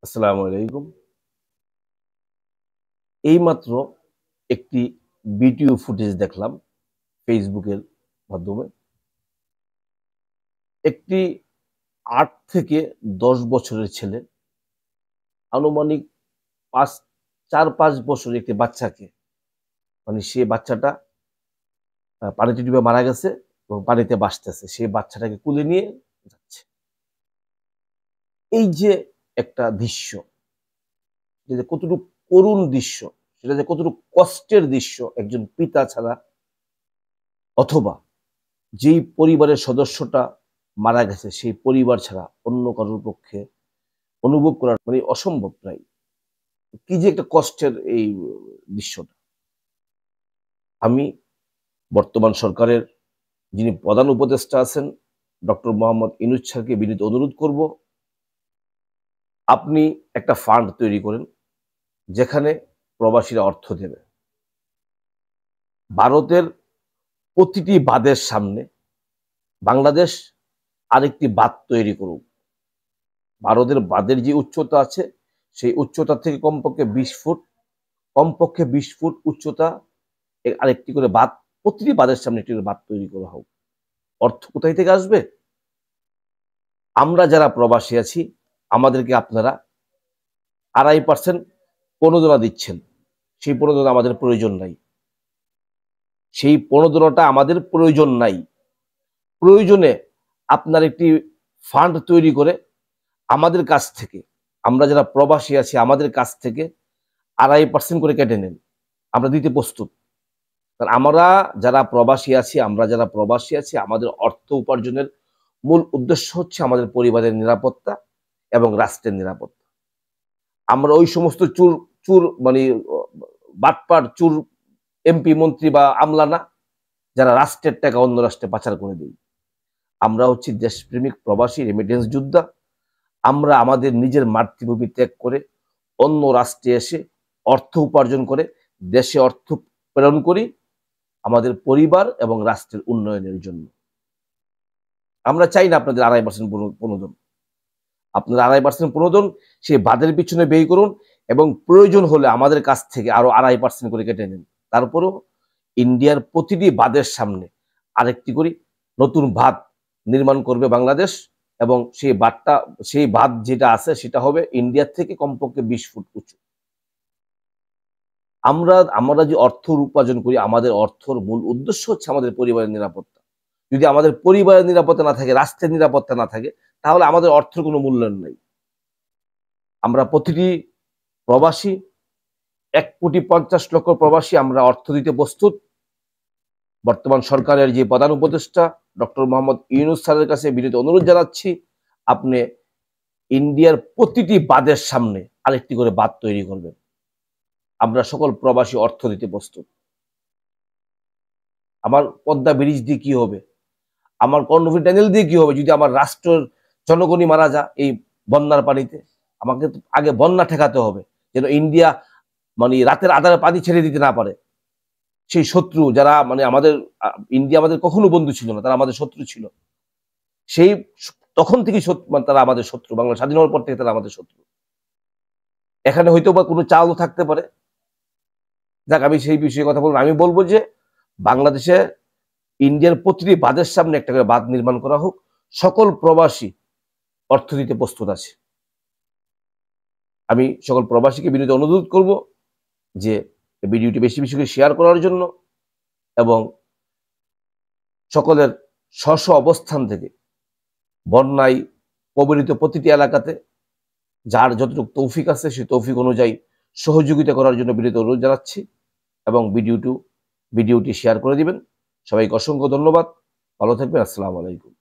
আসসালামু আলাইকুম। এইমাত্র একটি ভিডিও ফুটেজ দেখলাম ফেসবুকের মাধ্যমে। একটি ৮ থেকে ১০ বছরের ছেলে আনুমানিক ৪-৫ বছরের একটি বাচ্চাকে সে বাচ্চাটা পানিতে ডুবে মারা গেছে এবং পানিতে ভাসতেছে। সেই বাচ্চাটাকে কুলে নিয়ে যাচ্ছে। এই যে একটা দৃশ্য, এটা যে কতটুকু করুণ দৃশ্য, সেটা যে কতটুকু কষ্টের দৃশ্য একজন পিতা ছাড়া অথবা যেই পরিবারের সদস্যটা মারা গেছে সেই পরিবার ছাড়া অন্য কারোর পক্ষে অনুভব করা অসম্ভব প্রায়। কি যে একটা কষ্টের এই দৃশ্যটা। আমি বর্তমান সরকারের যিনি প্রধান উপদেষ্টা আছেন ডক্টর মোহাম্মদ ইউনূস স্যারকে বিনীত অনুরোধ করব, আপনি একটা ফান্ড তৈরি করেন যেখানে প্রবাসীরা অর্থ দেবে। ভারতের প্রতিটি বাঁধের সামনে বাংলাদেশ আরেকটি বাঁধ তৈরি করুক। ভারতের বাঁধের যে উচ্চতা আছে সেই উচ্চতা থেকে কমপক্ষে ২০ ফুট উচ্চতা আরেকটি করে বাঁধ, প্রতিটি বাঁধের সামনে একটি করে বাঁধ তৈরি করা হোক। অর্থ কোথায় থেকে আসবে? আমরা যারা প্রবাসী আছি আমাদেরকে আপনারা ২.৫% প্রণোদনা দিচ্ছেন। সেই প্রণোদনা আমাদের প্রয়োজন নাই। সেই প্রণোদনাটা আমাদের প্রয়োজন নাই। প্রয়োজনে আপনার একটি ফান্ড তৈরি করে আমাদের কাছ থেকে, আমরা যারা প্রবাসী আছি আমাদের কাছ থেকে ২.৫% করে কেটে নেন। আমরা দিতে প্রস্তুত। কারণ আমরা যারা প্রবাসী আছি আমাদের অর্থ উপার্জনের মূল উদ্দেশ্য হচ্ছে আমাদের পরিবারের নিরাপত্তা এবং রাষ্ট্রের নিরাপত্তা। আমরা ওই সমস্ত চুর বাটপার চুর এমপি মন্ত্রী বা আমলা না, যারা রাষ্ট্রের টাকা অন্য রাষ্ট্রে পাচার করে দেয়। আমরা হচ্ছি দেশপ্রেমিক প্রবাসী রেমিটেন্স যোদ্ধা। আমরা আমাদের নিজের মাতৃভূমি ত্যাগ করে অন্য রাষ্ট্রে এসে অর্থ উপার্জন করে দেশে অর্থ প্রেরণ করি আমাদের পরিবার এবং রাষ্ট্রের উন্নয়নের জন্য। আমরা চাই না আপনাদের ২.৫% প্রণোদন। আপনারা ২.৫% প্রণোদন সেই বাঁধের পিছনে ব্যয় করুন এবং প্রয়োজন হলে আমাদের কাছ থেকে আরো ২.৫% করে কেটে নিন। তারপরও ইন্ডিয়ার প্রতিটি বাঁধের সামনে আরেকটি করে নতুন বাঁধ নির্মাণ করবে বাংলাদেশ এবং সেই বাঁধ যেটা আছে সেটা হবে ইন্ডিয়ার থেকে কমপক্ষে ২০ ফুট উঁচু। আমরা যে অর্থ উপার্জন করি আমাদের অর্থর মূল উদ্দেশ্য হচ্ছে আমাদের পরিবারের নিরাপত্তা। যদি আমাদের পরিবারের নিরাপত্তা না থাকে, রাষ্ট্রের নিরাপত্তা না থাকে, তাহলে আমাদের অর্থের কোনো মূল্যায়ন নাই। আমরা প্রতিটি প্রবাসী ১,৫০,০০,০০০ প্রবাসী আমরা অর্থ দিতে প্রস্তুত। বর্তমান সরকারের যে প্রধান উপদেষ্টা ডক্টর মোহাম্মদ ইউনূস স্যারের কাছে বিনীত অনুরোধ জানাচ্ছি, আপনি ইন্ডিয়ার প্রতিটি বাঁধের সামনে আরেকটি করে বাঁধ তৈরি করবেন। আমরা সকল প্রবাসী অর্থ দিতে প্রস্তুত। আমার পদ্মা ব্রিজ দিয়ে কি হবে? আমার কর্ণফুলী ট্যানেল দিয়ে কি হবে যদি আমার রাষ্ট্রের জনগণই মারা যায় এই বন্যার পানিতে? আমাকে তো আগে বন্যা ঠেকাতে হবে, যেন ইন্ডিয়া রাতের আধারে পানি ছেড়ে দিতে না পারে। সেই শত্রু যারা ইন্ডিয়া আমাদের কখনো বন্ধু ছিল না, তারা আমাদের শত্রু ছিল। সেই তখন থেকে তারা আমাদের শত্রু। বাংলা স্বাধীন হওয়ার পর থেকে তারা আমাদের শত্রু। এখানে হয়তো বা কোনো চালও থাকতে পারে। যাক, আমি সেই বিষয়ে কথা বলবো। আমি বলবো যে বাংলাদেশে ইন্ডিয়ার প্রতিটি বাঁধের সামনে একটা করে বাঁধ নির্মাণ করা হোক। সকল প্রবাসী অর্থ দিতে প্রস্তুত আছে। আমি সকল প্রবাসীকে বিনীত অনুরোধ করব যে ভিডিওটি বেশি বেশি করে শেয়ার করার জন্য এবং সকলের স্ব অবস্থান থেকে বন্যায় কবলিত প্রতিটি এলাকাতে যার যতটুকু তৌফিক আছে সেই তৌফিক অনুযায়ী সহযোগিতা করার জন্য বিনীত অনুরোধ জানাচ্ছি এবং ভিডিওটি শেয়ার করে দিবেন। সবাইকে অসংখ্য ধন্যবাদ। ভালো থাকবেন। আসসালামু আলাইকুম।